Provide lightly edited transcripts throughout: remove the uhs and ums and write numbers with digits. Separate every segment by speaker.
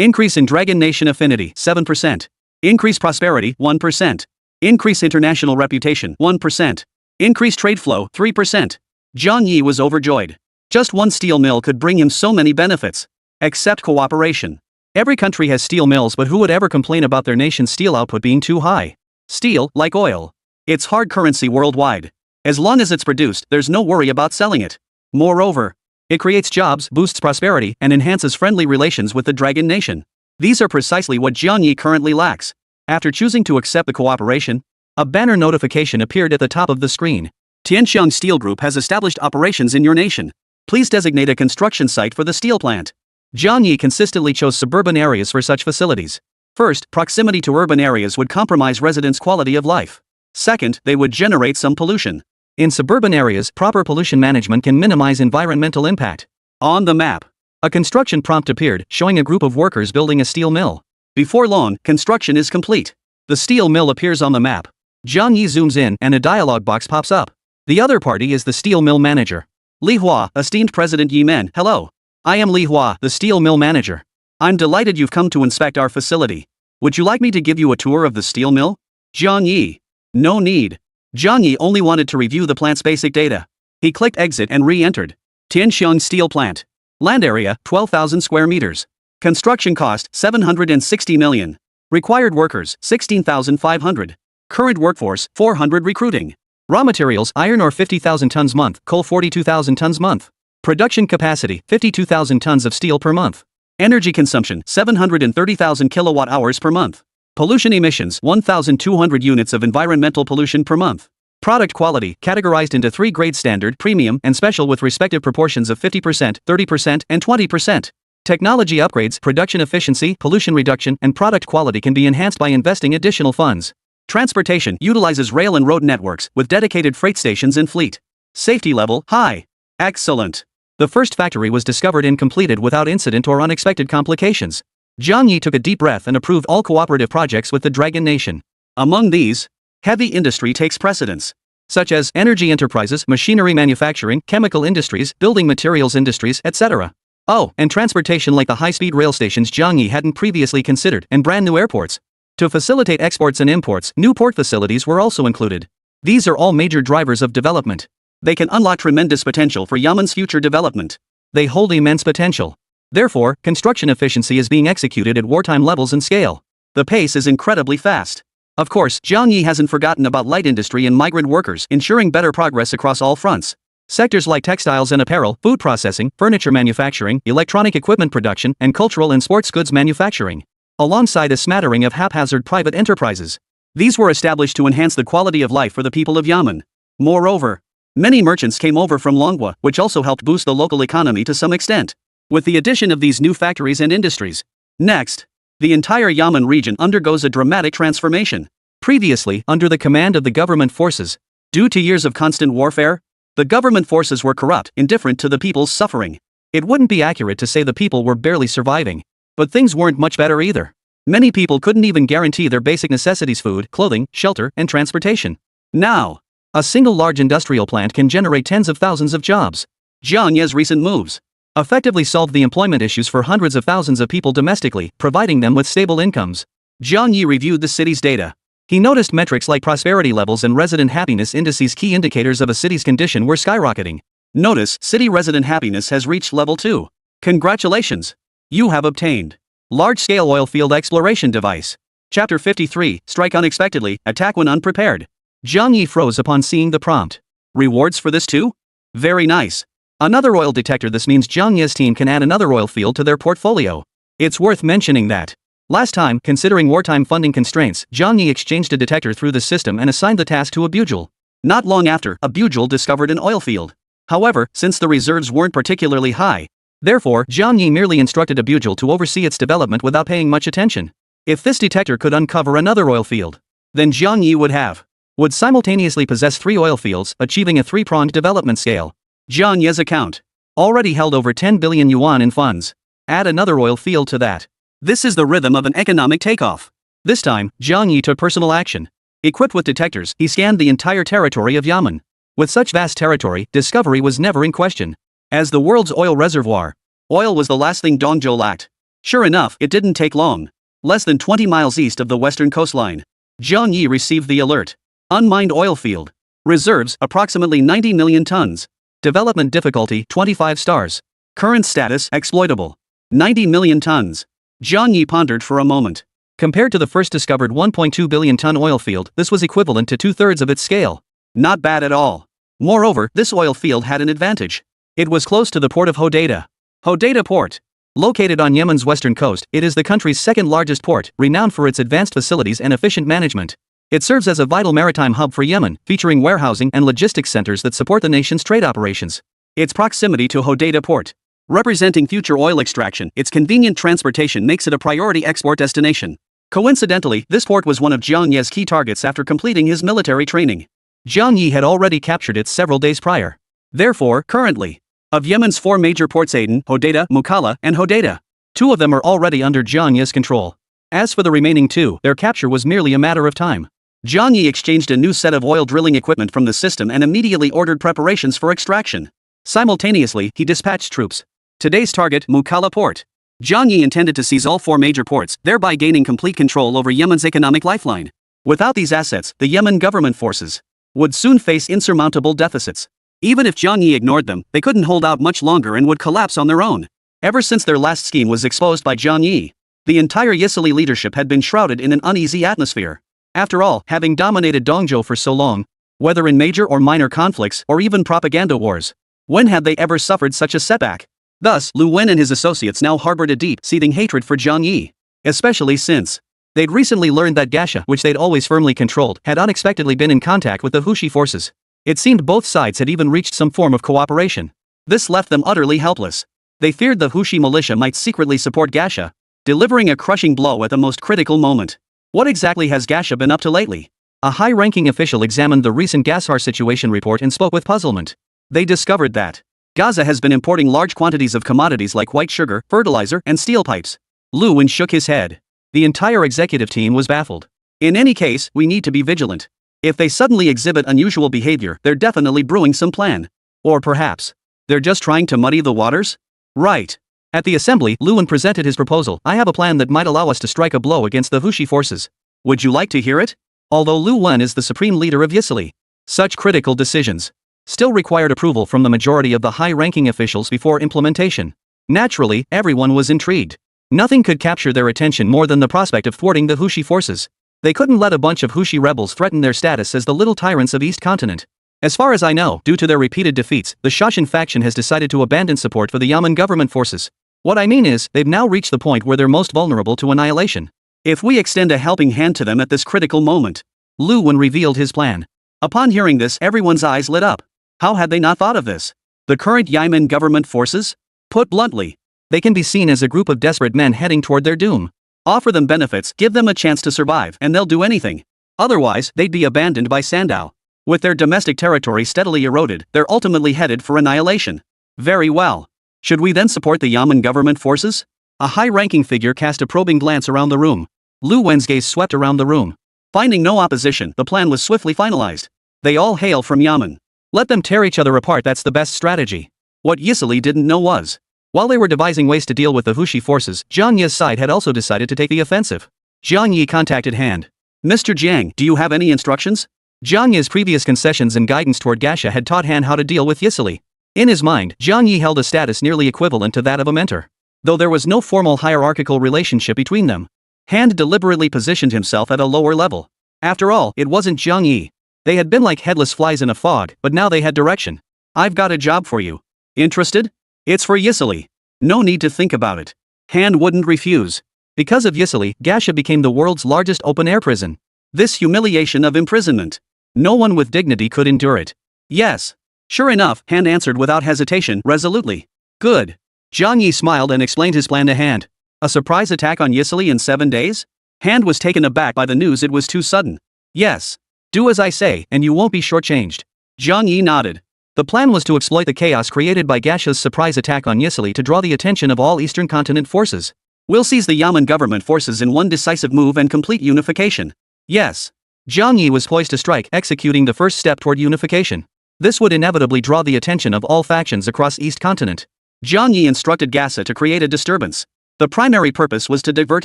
Speaker 1: Increase in Dragon Nation affinity, 7%. Increase prosperity, 1%. Increase international reputation, 1%. Increase trade flow, 3%. Jiang Yi was overjoyed. Just one steel mill could bring him so many benefits. Except cooperation. Every country has steel mills, but who would ever complain about their nation's steel output being too high? Steel, like oil. It's hard currency worldwide. As long as it's produced, there's no worry about selling it. Moreover, it creates jobs, boosts prosperity, and enhances friendly relations with the Dragon Nation. These are precisely what Jiang Yi currently lacks. After choosing to accept the cooperation, a banner notification appeared at the top of the screen. Tianxiang Steel Group has established operations in your nation. Please designate a construction site for the steel plant. Jiang Yi consistently chose suburban areas for such facilities. First, proximity to urban areas would compromise residents' quality of life. Second, they would generate some pollution. In suburban areas, proper pollution management can minimize environmental impact. On the map, a construction prompt appeared, showing a group of workers building a steel mill. Before long, construction is complete. The steel mill appears on the map. Jiang Yi zooms in and a dialog box pops up. The other party is the steel mill manager. Li Hua, esteemed President Yi Men, hello. I am Li Hua, the steel mill manager. I'm delighted you've come to inspect our facility. Would you like me to give you a tour of the steel mill? Jiang Yi. No need. Jiang Yi only wanted to review the plant's basic data. He clicked exit and re-entered. Tianxiang Steel Plant. Land area, 12,000 square meters. Construction cost, 760 million. Required workers, 16,500. Current workforce, 400 recruiting. Raw materials, iron ore 50,000 tons month, coal 42,000 tons month. Production capacity, 52,000 tons of steel per month. Energy consumption, 730,000 kilowatt hours per month. Pollution emissions, 1,200 units of environmental pollution per month. Product quality, categorized into 3 grades: standard, premium, and special, with respective proportions of 50%, 30%, and 20%. Technology upgrades, production efficiency, pollution reduction, and product quality can be enhanced by investing additional funds. Transportation utilizes rail and road networks, with dedicated freight stations in fleet. Safety level, high. Excellent. The first factory was discovered and completed without incident or unexpected complications. Jiang Yi took a deep breath and approved all cooperative projects with the Dragon Nation. Among these, heavy industry takes precedence, such as energy enterprises, machinery manufacturing, chemical industries, building materials industries, etc. Oh, and transportation, like the high-speed rail stations Jiang Yi hadn't previously considered, and brand new airports. To facilitate exports and imports, new port facilities were also included. These are all major drivers of development. They can unlock tremendous potential for Yemen's future development. They hold immense potential. Therefore, construction efficiency is being executed at wartime levels and scale. The pace is incredibly fast. Of course, Jiang Yi hasn't forgotten about light industry and migrant workers, ensuring better progress across all fronts. Sectors like textiles and apparel, food processing, furniture manufacturing, electronic equipment production, and cultural and sports goods manufacturing, alongside a smattering of haphazard private enterprises. These were established to enhance the quality of life for the people of Yemen. Moreover, many merchants came over from Longwa, which also helped boost the local economy to some extent, with the addition of these new factories and industries. Next, the entire Yemen region undergoes a dramatic transformation. Previously, under the command of the government forces, due to years of constant warfare, the government forces were corrupt, indifferent to the people's suffering. It wouldn't be accurate to say the people were barely surviving, but things weren't much better either. Many people couldn't even guarantee their basic necessities: food, clothing, shelter, and transportation. Now, a single large industrial plant can generate tens of thousands of jobs. Jiang Yi's recent moves effectively solved the employment issues for hundreds of thousands of people domestically, providing them with stable incomes. Jiang Yi reviewed the city's data. He noticed metrics like prosperity levels and resident happiness indices, key indicators of a city's condition, were skyrocketing. Notice, city resident happiness has reached level 2. Congratulations! You have obtained large-scale oil field exploration device. Chapter 53, Strike unexpectedly, attack when unprepared. Jiang Yi froze upon seeing the prompt. Rewards for this too? Very nice. Another oil detector. This means Jiang Yi's team can add another oil field to their portfolio. It's worth mentioning that last time, considering wartime funding constraints, Jiang Yi exchanged a detector through the system and assigned the task to a Bugel. Not long after, a Bugel discovered an oil field. However, since the reserves weren't particularly high, therefore, Jiang Yi merely instructed a Bugel to oversee its development without paying much attention. If this detector could uncover another oil field, then Jiang Yi would simultaneously possess 3 oil fields, achieving a 3-pronged development scale. Jiang Yi's account already held over 10 billion yuan in funds. Add another oil field to that. This is the rhythm of an economic takeoff. This time, Jiang Yi took personal action. Equipped with detectors, he scanned the entire territory of Yemen. With such vast territory, discovery was never in question. As the world's oil reservoir, oil was the last thing Dongzhou lacked. Sure enough, it didn't take long. Less than 20 miles east of the western coastline, Jiang Yi received the alert. Unmined oil field. Reserves, approximately 90 million tons. Development difficulty, 25 stars. Current status, exploitable. 90 million tons. Jiang Yi pondered for a moment. Compared to the first discovered 1.2 billion ton oil field, this was equivalent to 2/3 of its scale. Not bad at all. Moreover, this oil field had an advantage. It was close to the port of Hodeidah. Hodeidah Port. Located on Yemen's western coast, it is the country's second largest port, renowned for its advanced facilities and efficient management. It serves as a vital maritime hub for Yemen, featuring warehousing and logistics centers that support the nation's trade operations. Its proximity to Hodeidah Port, representing future oil extraction, its convenient transportation makes it a priority export destination. Coincidentally, this port was one of Jiang Yi's key targets after completing his military training. Jiang Yi had already captured it several days prior. Therefore, currently, of Yemen's 4 major ports, Aden, Hodeidah, Mukalla, and Hodeidah, 2 of them are already under Jiang Yi's control. As for the remaining 2, their capture was merely a matter of time. Jiang Yi exchanged a new set of oil drilling equipment from the system and immediately ordered preparations for extraction. Simultaneously, he dispatched troops. Today's target, Mukalla Port. Jiang Yi intended to seize all 4 major ports, thereby gaining complete control over Yemen's economic lifeline. Without these assets, the Yemen government forces would soon face insurmountable deficits. Even if Jiang Yi ignored them, they couldn't hold out much longer and would collapse on their own. Ever since their last scheme was exposed by Jiang Yi, the entire Yisili leadership had been shrouded in an uneasy atmosphere. After all, having dominated Dongzhou for so long, whether in major or minor conflicts or even propaganda wars, when had they ever suffered such a setback? Thus, Lu Wen and his associates now harbored a deep, seething hatred for Jiang Yi, especially since they'd recently learned that Gasha, which they'd always firmly controlled, had unexpectedly been in contact with the Hushi forces. It seemed both sides had even reached some form of cooperation. This left them utterly helpless. They feared the Hushi militia might secretly support Gasha, delivering a crushing blow at the most critical moment. What exactly has Gasha been up to lately? A high-ranking official examined the recent Gashar situation report and spoke with puzzlement. They discovered that Gaza has been importing large quantities of commodities like white sugar, fertilizer, and steel pipes. Lu Wen shook his head. The entire executive team was baffled. In any case, we need to be vigilant. If they suddenly exhibit unusual behavior, they're definitely brewing some plan. Or perhaps, they're just trying to muddy the waters? Right. At the assembly, Lu Wen presented his proposal. I have a plan that might allow us to strike a blow against the Hushi forces. Would you like to hear it? Although Lu Wen is the supreme leader of Yisili, such critical decisions still required approval from the majority of the high-ranking officials before implementation. Naturally, everyone was intrigued. Nothing could capture their attention more than the prospect of thwarting the Hushi forces. They couldn't let a bunch of Hushi rebels threaten their status as the little tyrants of East Continent. As far as I know, due to their repeated defeats, the Shashan faction has decided to abandon support for the Yemen government forces. What I mean is, they've now reached the point where they're most vulnerable to annihilation. If we extend a helping hand to them at this critical moment. Lu Wen revealed his plan. Upon hearing this, everyone's eyes lit up. How had they not thought of this? The current Yemen government forces? Put bluntly, they can be seen as a group of desperate men heading toward their doom. Offer them benefits, give them a chance to survive, and they'll do anything. Otherwise, they'd be abandoned by Sandow. With their domestic territory steadily eroded, they're ultimately headed for annihilation. Very well. Should we then support the Yemen government forces? A high-ranking figure cast a probing glance around the room. Lu Wen's gaze swept around the room. Finding no opposition, the plan was swiftly finalized. They all hail from Yemen. Let them tear each other apart, that's the best strategy. What Yisili didn't know was, while they were devising ways to deal with the Hushi forces, Jiang Yi's side had also decided to take the offensive. Jiang Yi contacted Hand. Mr. Jiang, do you have any instructions? Jiang Yi's previous concessions and guidance toward Gasha had taught Han how to deal with Yisili. In his mind, Jiang Yi held a status nearly equivalent to that of a mentor. Though there was no formal hierarchical relationship between them, Hand deliberately positioned himself at a lower level. After all, it wasn't Jiang Yi. They had been like headless flies in a fog, but now they had direction. I've got a job for you. Interested? It's for Yisili. No need to think about it. Han wouldn't refuse. Because of Yisili, Gasha became the world's largest open-air prison. This humiliation of imprisonment. No one with dignity could endure it. Yes. Sure enough, Han answered without hesitation, resolutely. Good. Jiang Yi smiled and explained his plan to Hand. A surprise attack on Yisili in 7 days? Hand was taken aback by the news. It was too sudden. Yes. Do as I say, and you won't be shortchanged. Jiang Yi nodded. The plan was to exploit the chaos created by Gasha's surprise attack on Yisili to draw the attention of all Eastern Continent forces. We'll seize the Yemen government forces in one decisive move and complete unification. Yes. Jiang Yi was poised to strike, executing the first step toward unification. This would inevitably draw the attention of all factions across East Continent. Jiang Yi instructed Gasha to create a disturbance. The primary purpose was to divert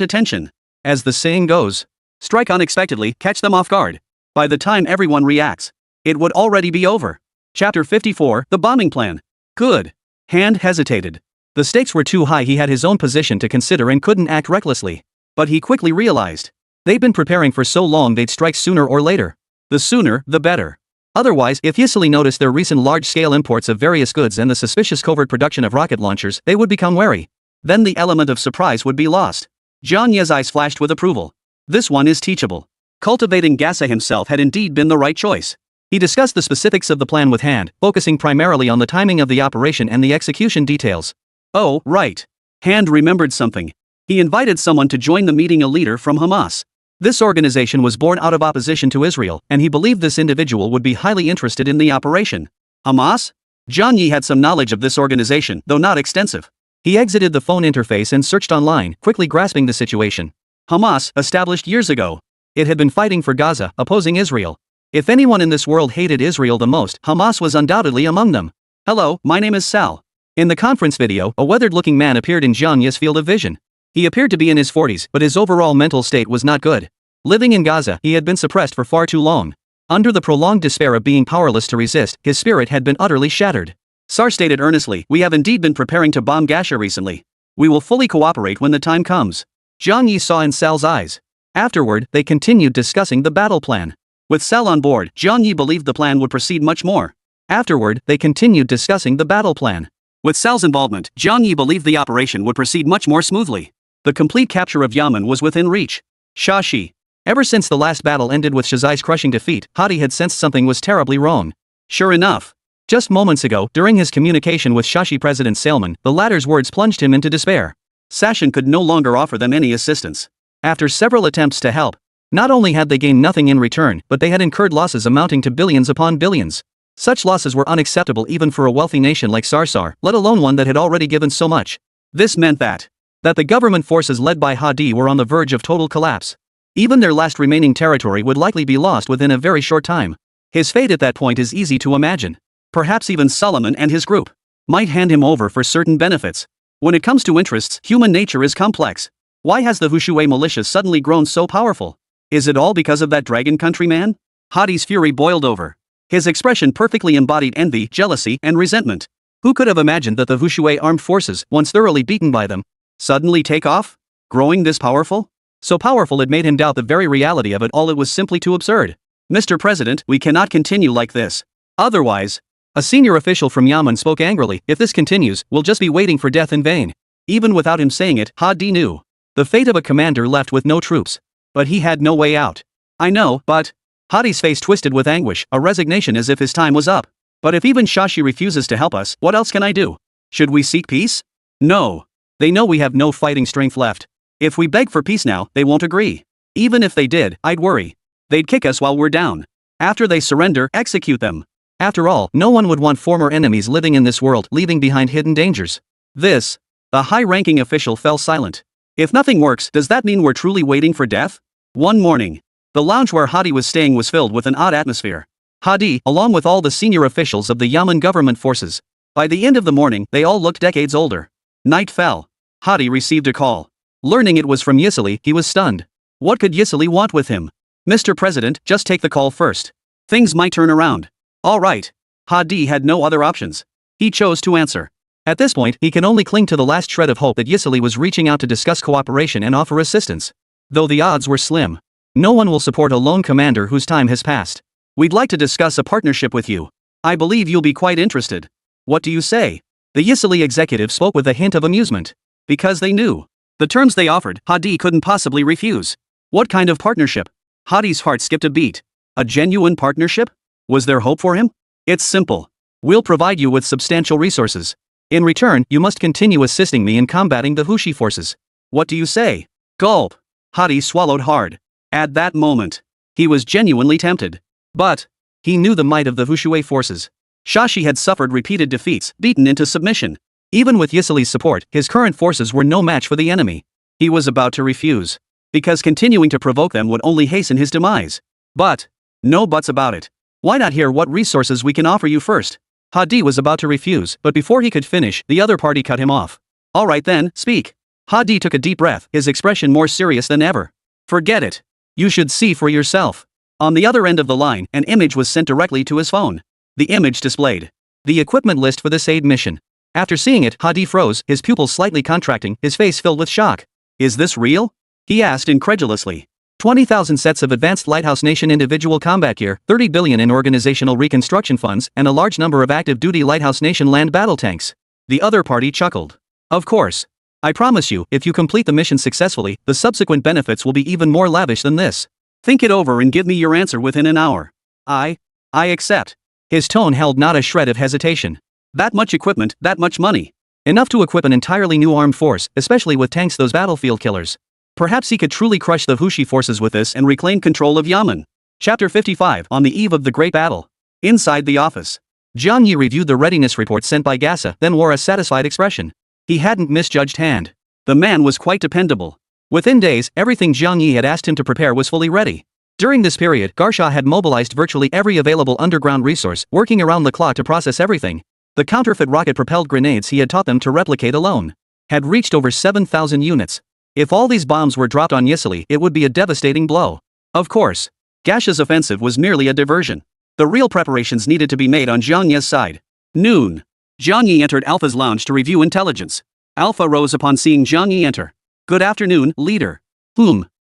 Speaker 1: attention. As the saying goes, strike unexpectedly, catch them off guard. By the time everyone reacts, it would already be over. Chapter 54, The Bombing Plan. Good. Hand hesitated. The stakes were too high. He had his own position to consider and couldn't act recklessly. But he quickly realized. They'd been preparing for so long they'd strike sooner or later. The sooner, the better. Otherwise, if Yisili noticed their recent large-scale imports of various goods and the suspicious covert production of rocket launchers, they would become wary. Then the element of surprise would be lost. Zhang Ye's eyes flashed with approval. This one is teachable. Cultivating Gasa himself had indeed been the right choice. He discussed the specifics of the plan with Hand, focusing primarily on the timing of the operation and the execution details. Oh, right. Hand remembered something. He invited someone to join the meeting, a leader from Hamas. This organization was born out of opposition to Israel, and he believed this individual would be highly interested in the operation. Hamas? Zhang Yi had some knowledge of this organization, though not extensive. He exited the phone interface and searched online, quickly grasping the situation. Hamas, established years ago. It had been fighting for Gaza, opposing Israel. If anyone in this world hated Israel the most, Hamas was undoubtedly among them. Hello, my name is Sal. In the conference video, a weathered-looking man appeared in Zhang Yi's field of vision. He appeared to be in his 40s, but his overall mental state was not good. Living in Gaza, he had been suppressed for far too long. Under the prolonged despair of being powerless to resist, his spirit had been utterly shattered. Sar stated earnestly, "We have indeed been preparing to bomb Gaza recently. We will fully cooperate when the time comes." Zhang Yi saw in Sal's eyes. Afterward, they continued discussing the battle plan. With Sal on board, Zhang Yi believed the plan would proceed much more. Afterward, they continued discussing the battle plan. With Sal's involvement, Zhang Yi believed the operation would proceed much more smoothly. The complete capture of Yaman was within reach. Shashi. Ever since the last battle ended with Shazai's crushing defeat, Hadi had sensed something was terribly wrong. Sure enough. Just moments ago, during his communication with Shashi President Salman, the latter's words plunged him into despair. Sashin could no longer offer them any assistance. After several attempts to help, not only had they gained nothing in return, but they had incurred losses amounting to billions upon billions. Such losses were unacceptable even for a wealthy nation like Sarsar, let alone one that had already given so much. This meant that the government forces led by Hadi were on the verge of total collapse. Even their last remaining territory would likely be lost within a very short time. His fate at that point is easy to imagine. Perhaps even Solomon and his group might hand him over for certain benefits. When it comes to interests, human nature is complex. Why has the Wushui militia suddenly grown so powerful? Is it all because of that dragon countryman? Hadi's fury boiled over. His expression perfectly embodied envy, jealousy, and resentment. Who could have imagined that the Wushui armed forces, once thoroughly beaten by them, suddenly take off? Growing this powerful? So powerful it made him doubt the very reality of it all. It was simply too absurd. Mr. President, we cannot continue like this. Otherwise, a senior official from Yaman spoke angrily, if this continues, we'll just be waiting for death in vain. Even without him saying it, Hadi knew. The fate of a commander left with no troops. But he had no way out. I know, but... Hadi's face twisted with anguish, a resignation as if his time was up. But if even Shashi refuses to help us, what else can I do? Should we seek peace? No. They know we have no fighting strength left. If we beg for peace now, they won't agree. Even if they did, I'd worry. They'd kick us while we're down. After they surrender, execute them. After all, no one would want former enemies living in this world, leaving behind hidden dangers. The high-ranking official fell silent. If nothing works, does that mean we're truly waiting for death? One morning, the lounge where Hadi was staying was filled with an odd atmosphere. Hadi, along with all the senior officials of the Yaman government forces. By the end of the morning, they all looked decades older. Night fell. Hadi received a call. Learning it was from Yisili, he was stunned. What could Yisili want with him? Mr. President, just take the call first. Things might turn around. All right. Hadi had no other options. He chose to answer. At this point, he can only cling to the last shred of hope that Yisili was reaching out to discuss cooperation and offer assistance. Though the odds were slim. No one will support a lone commander whose time has passed. We'd like to discuss a partnership with you. I believe you'll be quite interested. What do you say? The Yisili executive spoke with a hint of amusement. Because they knew. The terms they offered, Hadi couldn't possibly refuse. What kind of partnership? Hadi's heart skipped a beat. A genuine partnership? Was there hope for him? It's simple. We'll provide you with substantial resources. In return, you must continue assisting me in combating the Hushi forces. What do you say? Gulp. Hadi swallowed hard. At that moment, he was genuinely tempted. But he knew the might of the Wushui forces. Shashi had suffered repeated defeats, beaten into submission. Even with Yisili's support, his current forces were no match for the enemy. He was about to refuse. Because continuing to provoke them would only hasten his demise. But, no buts about it. Why not hear what resources we can offer you first? Hadi was about to refuse, but before he could finish, the other party cut him off. All right then, speak. Hadi took a deep breath, his expression more serious than ever. Forget it. You should see for yourself. On the other end of the line, an image was sent directly to his phone. The image displayed the equipment list for this aid mission. After seeing it, Hadi froze, his pupils slightly contracting, his face filled with shock. Is this real? He asked incredulously. 20,000 sets of advanced Lighthouse Nation individual combat gear, 30 billion in organizational reconstruction funds, and a large number of active-duty Lighthouse Nation land battle tanks. The other party chuckled. Of course. I promise you, if you complete the mission successfully, the subsequent benefits will be even more lavish than this. Think it over and give me your answer within an hour. I accept. His tone held not a shred of hesitation. That much equipment, that much money. Enough to equip an entirely new armed force, especially with tanks, those battlefield killers. Perhaps he could truly crush the Hushi forces with this and reclaim control of Yamen. Chapter 55. On the eve of the great battle. Inside the office. Jiang Yi reviewed the readiness report sent by Gasa, then wore a satisfied expression. He hadn't misjudged hand. The man was quite dependable. Within days, everything Jiang Yi had asked him to prepare was fully ready. During this period, Garsha had mobilized virtually every available underground resource, working around the clock to process everything. The counterfeit rocket-propelled grenades he had taught them to replicate alone had reached over 7,000 units. If all these bombs were dropped on Yisili, it would be a devastating blow. Of course, Gasha's offensive was merely a diversion. The real preparations needed to be made on Jiang Yi's side. Noon. Jiang Yi entered Alpha's lounge to review intelligence. Alpha rose upon seeing Jiang Yi enter. Good afternoon, leader.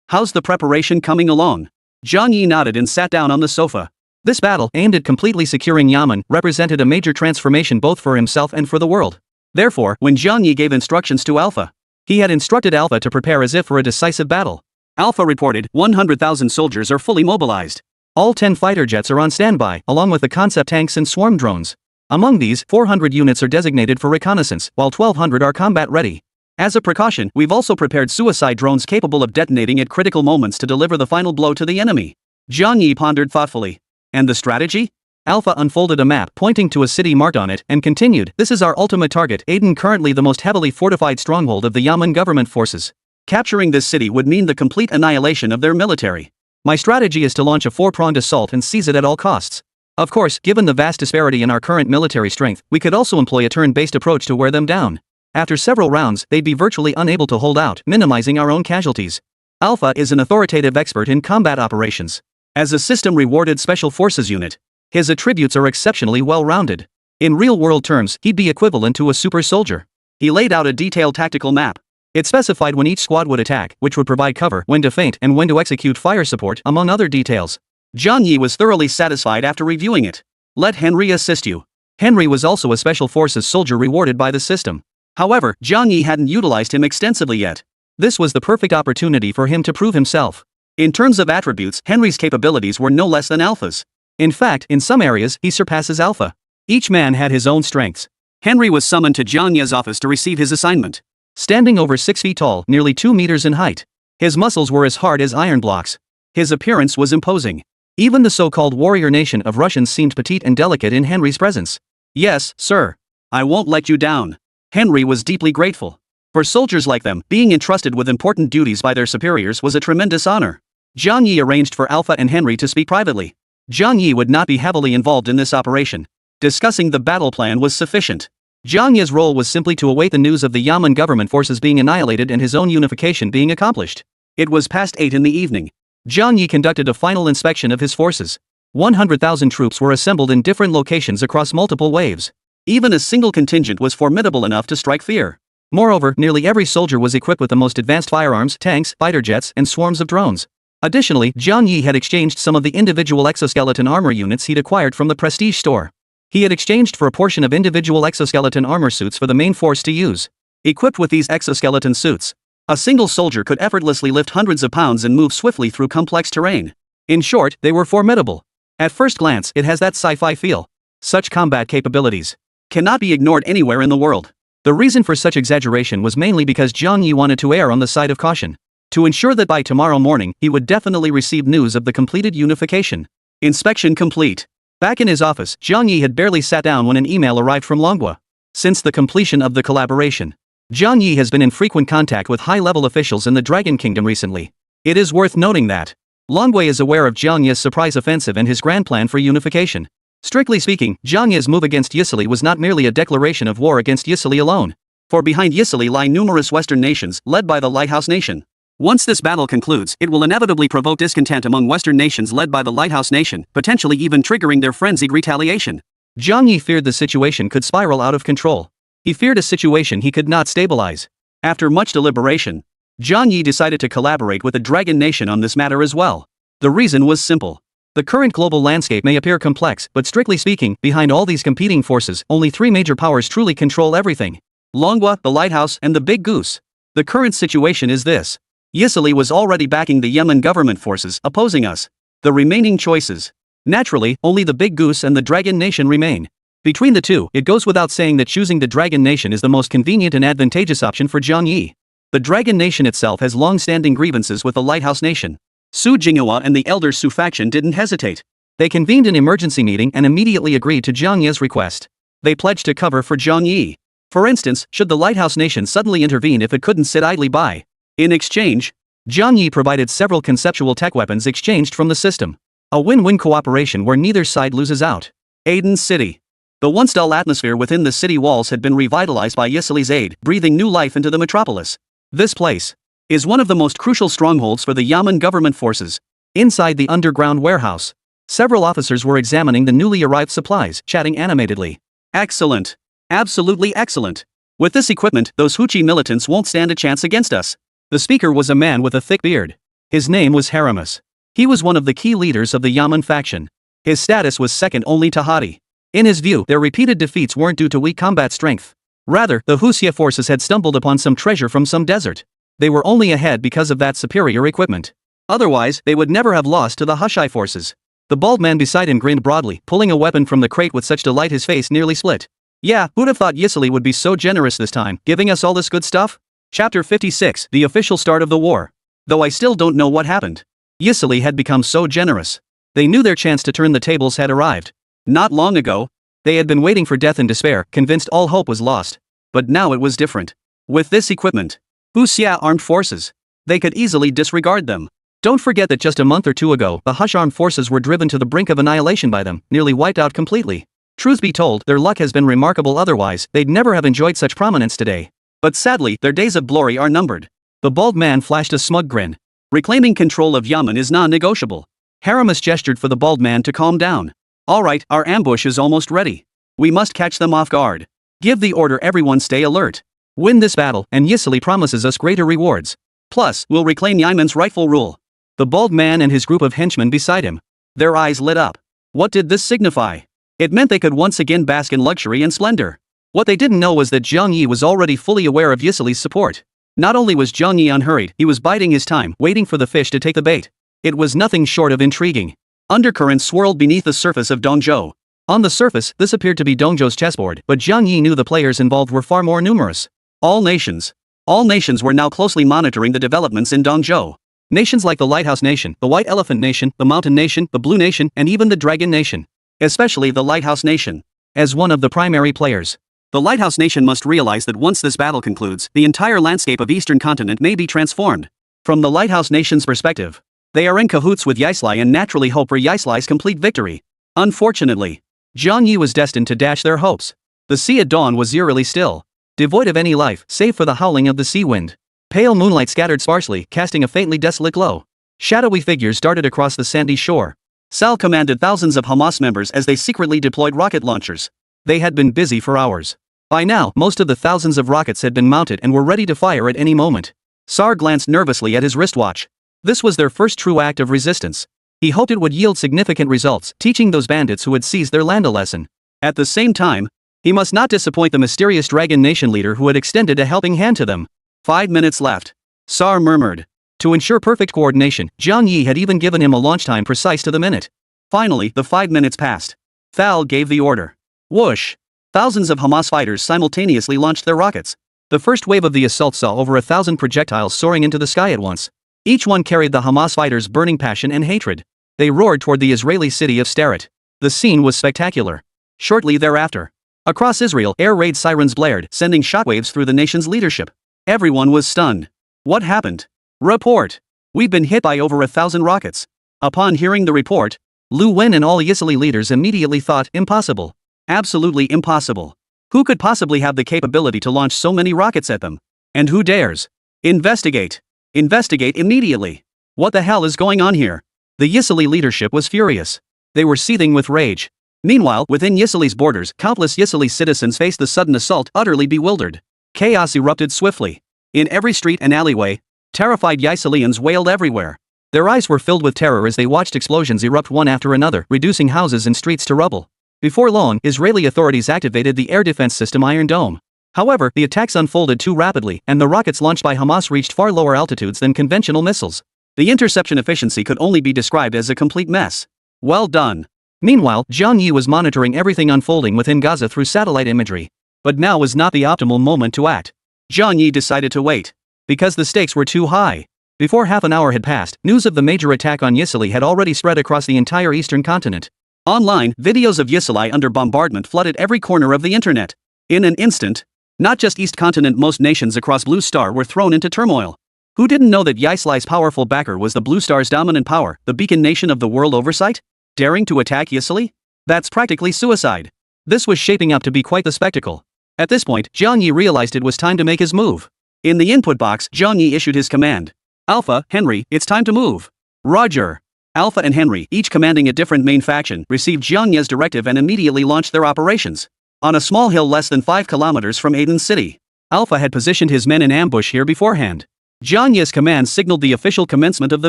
Speaker 1: How's the preparation coming along? Jiang Yi nodded and sat down on the sofa. This battle, aimed at completely securing Yamen, represented a major transformation both for himself and for the world. Therefore, when Jiang Yi gave instructions to Alpha, he had instructed Alpha to prepare as if for a decisive battle. Alpha reported, 100,000 soldiers are fully mobilized. All 10 fighter jets are on standby, along with the concept tanks and swarm drones. Among these, 400 units are designated for reconnaissance, while 1,200 are combat ready. As a precaution, we've also prepared suicide drones capable of detonating at critical moments to deliver the final blow to the enemy. Jiang Yi pondered thoughtfully. And the strategy? Alpha unfolded a map pointing to a city marked on it and continued, this is our ultimate target, Aden, currently the most heavily fortified stronghold of the Yamen government forces. Capturing this city would mean the complete annihilation of their military. My strategy is to launch a four-pronged assault and seize it at all costs. Of course, given the vast disparity in our current military strength, we could also employ a turn-based approach to wear them down. After several rounds, they'd be virtually unable to hold out, minimizing our own casualties. Alpha is an authoritative expert in combat operations. As a system-rewarded special forces unit, his attributes are exceptionally well-rounded. In real-world terms, he'd be equivalent to a super soldier. He laid out a detailed tactical map. It specified when each squad would attack, which would provide cover, when to feint, and when to execute fire support, among other details. Jiang Yi was thoroughly satisfied after reviewing it. Let Henry assist you. Henry was also a special forces soldier rewarded by the system. However, Jiang Yi hadn't utilized him extensively yet. This was the perfect opportunity for him to prove himself. In terms of attributes, Henry's capabilities were no less than Alpha's. In fact, in some areas, he surpasses Alpha. Each man had his own strengths. Henry was summoned to Jiang Yi's office to receive his assignment. Standing over 6 feet tall, nearly 2 meters in height. His muscles were as hard as iron blocks. His appearance was imposing. Even the so-called warrior nation of Russians seemed petite and delicate in Henry's presence. Yes, sir. I won't let you down. Henry was deeply grateful. For soldiers like them, being entrusted with important duties by their superiors was a tremendous honor. Jiang Yi arranged for Alpha and Henry to speak privately. Jiang Yi would not be heavily involved in this operation. Discussing the battle plan was sufficient. Jiang Yi's role was simply to await the news of the Yamen government forces being annihilated and his own unification being accomplished. It was past 8 in the evening. Jiang Yi conducted a final inspection of his forces. 100,000 troops were assembled in different locations across multiple waves. Even a single contingent was formidable enough to strike fear. Moreover, nearly every soldier was equipped with the most advanced firearms, tanks, fighter jets, and swarms of drones. Additionally, Jiang Yi had exchanged some of the individual exoskeleton armor units he'd acquired from the prestige store. He had exchanged for a portion of individual exoskeleton armor suits for the main force to use. Equipped with these exoskeleton suits, a single soldier could effortlessly lift hundreds of pounds and move swiftly through complex terrain. In short, they were formidable. At first glance, it has that sci-fi feel. Such combat capabilities cannot be ignored anywhere in the world. The reason for such exaggeration was mainly because Jiang Yi wanted to err on the side of caution. To ensure that by tomorrow morning, he would definitely receive news of the completed unification. Inspection complete. Back in his office, Jiang Yi had barely sat down when an email arrived from Longhua. Since the completion of the collaboration, Jiang Yi has been in frequent contact with high-level officials in the Dragon Kingdom recently. It is worth noting that Longhua is aware of Jiang Yi's surprise offensive and his grand plan for unification. Strictly speaking, Jiang Yi's move against Yisili was not merely a declaration of war against Yisili alone. For behind Yisili lie numerous Western nations, led by the Lighthouse Nation. Once this battle concludes, it will inevitably provoke discontent among Western nations led by the Lighthouse Nation, potentially even triggering their frenzied retaliation. Jiang Yi feared the situation could spiral out of control. He feared a situation he could not stabilize. After much deliberation, Jiang Yi decided to collaborate with the Dragon Nation on this matter as well. The reason was simple. The current global landscape may appear complex, but strictly speaking, behind all these competing forces, only three major powers truly control everything. Longhua, the Lighthouse, and the Big Goose. The current situation is this. Yisili was already backing the Yemen government forces opposing us. The remaining choices. Naturally, only the Big Goose and the Dragon Nation remain. Between the two, it goes without saying that choosing the Dragon Nation is the most convenient and advantageous option for Jiang Yi. The Dragon Nation itself has long-standing grievances with the Lighthouse Nation. Su Jinghua and the Elder Su faction didn't hesitate. They convened an emergency meeting and immediately agreed to Jiang Yi's request. They pledged to cover for Jiang Yi. For instance, should the Lighthouse Nation suddenly intervene if it couldn't sit idly by. In exchange, Jiang Yi provided several conceptual tech weapons exchanged from the system. A win-win cooperation where neither side loses out. Aden City. The once dull atmosphere within the city walls had been revitalized by Yisili's aid, breathing new life into the metropolis. This place is one of the most crucial strongholds for the Yemen government forces. Inside the underground warehouse, several officers were examining the newly arrived supplies, chatting animatedly. Excellent. Absolutely excellent. With this equipment, those Houthi militants won't stand a chance against us. The speaker was a man with a thick beard. His name was Haramis. He was one of the key leaders of the Yemen faction. His status was second only to Hadi. In his view, their repeated defeats weren't due to weak combat strength. Rather, the Houthi forces had stumbled upon some treasure from some desert. They were only ahead because of that superior equipment. Otherwise, they would never have lost to the Hushai forces. The bald man beside him grinned broadly, pulling a weapon from the crate with such delight his face nearly split. Yeah, who'd have thought Yisili would be so generous this time, giving us all this good stuff? Chapter 56, the official start of the war. Though I still don't know what happened. Yisili had become so generous. They knew their chance to turn the tables had arrived. Not long ago, they had been waiting for death in despair, convinced all hope was lost. But now it was different. With this equipment, Houthi armed forces, they could easily disregard them. Don't forget that just a month or two ago, the Hush armed forces were driven to the brink of annihilation by them, nearly wiped out completely. Truth be told, their luck has been remarkable, otherwise, they'd never have enjoyed such prominence today. But sadly, their days of glory are numbered. The bald man flashed a smug grin. Reclaiming control of Yemen is non-negotiable. Haramis gestured for the bald man to calm down. Alright, our ambush is almost ready. We must catch them off guard. Give the order, everyone stay alert. Win this battle, and Yisili promises us greater rewards. Plus, we'll reclaim Yemen's rightful rule. The bald man and his group of henchmen beside him. Their eyes lit up. What did this signify? It meant they could once again bask in luxury and splendor. What they didn't know was that Jiang Yi was already fully aware of Yisili's support. Not only was Jiang Yi unhurried, he was biding his time, waiting for the fish to take the bait. It was nothing short of intriguing. Undercurrents swirled beneath the surface of Dongzhou. On the surface, this appeared to be Dongzhou's chessboard, but Jiang Yi knew the players involved were far more numerous. All nations were now closely monitoring the developments in Dongzhou. Nations like the Lighthouse Nation, the White Elephant Nation, the Mountain Nation, the Blue Nation, and even the Dragon Nation. Especially the Lighthouse Nation. As one of the primary players, the Lighthouse Nation must realize that once this battle concludes, the entire landscape of Eastern continent may be transformed. From the Lighthouse Nation's perspective, they are in cahoots with Yisili and naturally hope for Yisili's complete victory. Unfortunately, Jiang Yi was destined to dash their hopes. The sea at dawn was eerily still, devoid of any life, save for the howling of the sea wind. Pale moonlight scattered sparsely, casting a faintly desolate glow. Shadowy figures darted across the sandy shore. Sal commanded thousands of Hamas members as they secretly deployed rocket launchers. They had been busy for hours. By now, most of the thousands of rockets had been mounted and were ready to fire at any moment. Sar glanced nervously at his wristwatch. This was their first true act of resistance. He hoped it would yield significant results, teaching those bandits who had seized their land a lesson. At the same time, he must not disappoint the mysterious Dragon Nation leader who had extended a helping hand to them. 5 minutes left. Sar murmured. To ensure perfect coordination, Jiang Yi had even given him a launch time precise to the minute. Finally, the 5 minutes passed. Thal gave the order. Whoosh! Thousands of Hamas fighters simultaneously launched their rockets. The first wave of the assault saw over 1,000 projectiles soaring into the sky at once. Each one carried the Hamas fighters' burning passion and hatred. They roared toward the Israeli city of Steret. The scene was spectacular. Shortly thereafter, across Israel, air raid sirens blared, sending shockwaves through the nation's leadership. Everyone was stunned. What happened? Report. We've been hit by over 1,000 rockets. Upon hearing the report, Lu Wen and all Yisili leaders immediately thought, impossible. Absolutely impossible. Who could possibly have the capability to launch so many rockets at them? And who dares? Investigate. Investigate immediately. What the hell is going on here? The Yisili leadership was furious. They were seething with rage. Meanwhile, within Yisili's borders, countless Yisili citizens faced the sudden assault, utterly bewildered. Chaos erupted swiftly. In every street and alleyway, terrified Yisilians wailed everywhere. Their eyes were filled with terror as they watched explosions erupt one after another, reducing houses and streets to rubble. Before long, Israeli authorities activated the air defense system Iron Dome. However, the attacks unfolded too rapidly, and the rockets launched by Hamas reached far lower altitudes than conventional missiles. The interception efficiency could only be described as a complete mess. Well done. Meanwhile, Zhang Yi was monitoring everything unfolding within Gaza through satellite imagery. But now was not the optimal moment to act. Zhang Yi decided to wait. Because the stakes were too high. Before half an hour had passed, news of the major attack on Yisili had already spread across the entire eastern continent. Online, videos of Yisili under bombardment flooded every corner of the internet. In an instant, not just East Continent, most nations across Blue Star were thrown into turmoil. Who didn't know that Yisili's powerful backer was the Blue Star's dominant power, the beacon nation of the world oversight? Daring to attack Yisili? That's practically suicide. This was shaping up to be quite the spectacle. At this point, Zhang Yi realized it was time to make his move. In the input box, Zhang Yi issued his command. Alpha, Henry, it's time to move. Roger. Alpha and Henry, each commanding a different main faction, received Zhang Yi's directive and immediately launched their operations. On a small hill less than 5 kilometers from Aden City, Alpha had positioned his men in ambush here beforehand. Zhang Yi's command signaled the official commencement of the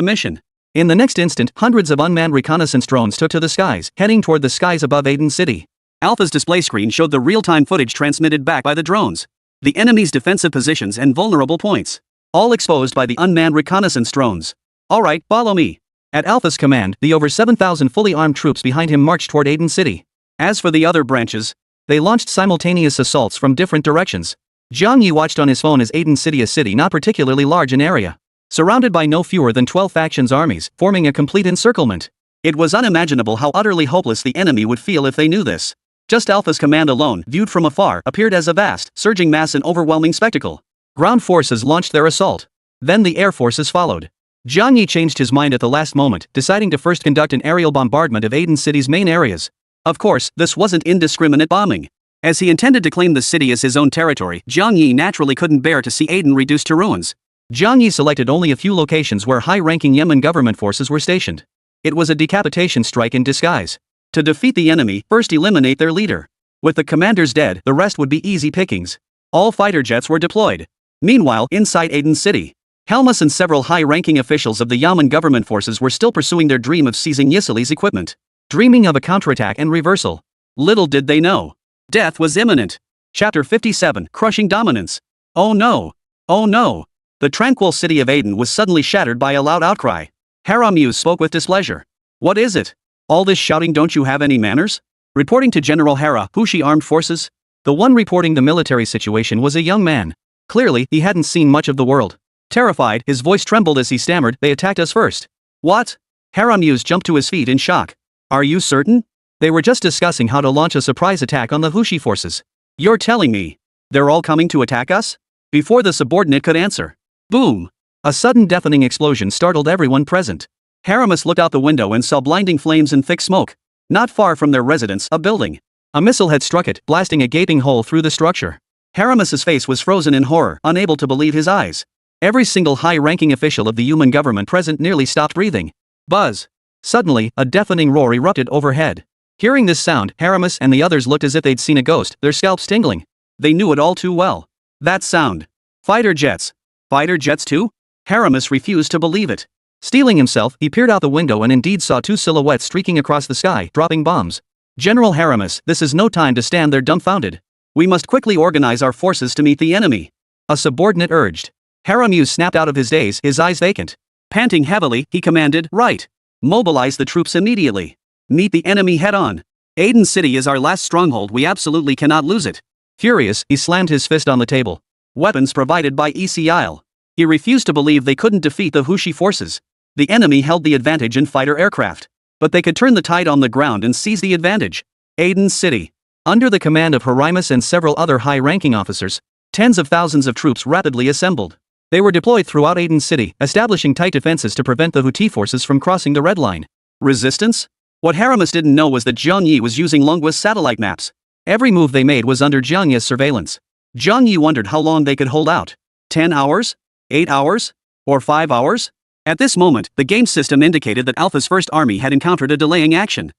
Speaker 1: mission. In the next instant, hundreds of unmanned reconnaissance drones took to the skies, heading toward the skies above Aden City. Alpha's display screen showed the real-time footage transmitted back by the drones. The enemy's defensive positions and vulnerable points, all exposed by the unmanned reconnaissance drones. Alright, follow me. At Alpha's command, the over 7,000 fully armed troops behind him marched toward Aden City. As for the other branches, they launched simultaneous assaults from different directions. Zhang Yi watched on his phone as Aden City, a city not particularly large in area, surrounded by no fewer than 12 factions' armies, forming a complete encirclement. It was unimaginable how utterly hopeless the enemy would feel if they knew this. Just Alpha's command alone, viewed from afar, appeared as a vast, surging mass and overwhelming spectacle. Ground forces launched their assault. Then the air forces followed. Zhang Yi changed his mind at the last moment, deciding to first conduct an aerial bombardment of Aden City's main areas. Of course, this wasn't indiscriminate bombing. As he intended to claim the city as his own territory, Zhang Yi naturally couldn't bear to see Aden reduced to ruins. Zhang Yi selected only a few locations where high-ranking Yemen government forces were stationed. It was a decapitation strike in disguise. To defeat the enemy, first eliminate their leader. With the commanders dead, the rest would be easy pickings. All fighter jets were deployed. Meanwhile, inside Aden City, Helmus and several high-ranking officials of the Yemen government forces were still pursuing their dream of seizing Yisili's equipment, dreaming of a counterattack and reversal. Little did they know, death was imminent. Chapter 57, Crushing Dominance. Oh no! Oh no! The tranquil city of Aden was suddenly shattered by a loud outcry. Haramus spoke with displeasure. What is it? All this shouting, don't you have any manners? Reporting to General Hara, Hushi Armed Forces? The one reporting the military situation was a young man. Clearly, he hadn't seen much of the world. Terrified, his voice trembled as he stammered, they attacked us first. What? Haramus jumped to his feet in shock. Are you certain? They were just discussing how to launch a surprise attack on the Hushi forces. You're telling me they're all coming to attack us? Before the subordinate could answer, boom! A sudden deafening explosion startled everyone present. Haramus looked out the window and saw blinding flames and thick smoke. Not far from their residence, a building. A missile had struck it, blasting a gaping hole through the structure. Haramus's face was frozen in horror, unable to believe his eyes. Every single high-ranking official of the Yemen government present nearly stopped breathing. Buzz! Suddenly, a deafening roar erupted overhead. Hearing this sound, Haramus and the others looked as if they'd seen a ghost, their scalps tingling. They knew it all too well. That sound. Fighter jets. Fighter jets too? Haramus refused to believe it. Steeling himself, he peered out the window and indeed saw two silhouettes streaking across the sky, dropping bombs. General Haramus, this is no time to stand there dumbfounded. We must quickly organize our forces to meet the enemy. A subordinate urged. Haramus snapped out of his daze, his eyes vacant. Panting heavily, he commanded, right. Mobilize the troops immediately. Meet the enemy head-on. Aden City is our last stronghold, we absolutely cannot lose it. Furious, he slammed his fist on the table. Weapons provided by ECIL. He refused to believe they couldn't defeat the Hushi forces. The enemy held the advantage in fighter aircraft. But they could turn the tide on the ground and seize the advantage. Aden City. Under the command of Haramus and several other high-ranking officers, tens of thousands of troops rapidly assembled. They were deployed throughout Aden City, establishing tight defenses to prevent the Houthi forces from crossing the red line. Resistance? What Haramus didn't know was that Zhang Yi was using Linguist satellite maps. Every move they made was under Jiang Yi's surveillance. Jiang Yi wondered how long they could hold out. 10 hours? 8 hours? Or 5 hours? At this moment, the game system indicated that Alpha's first army had encountered a delaying action.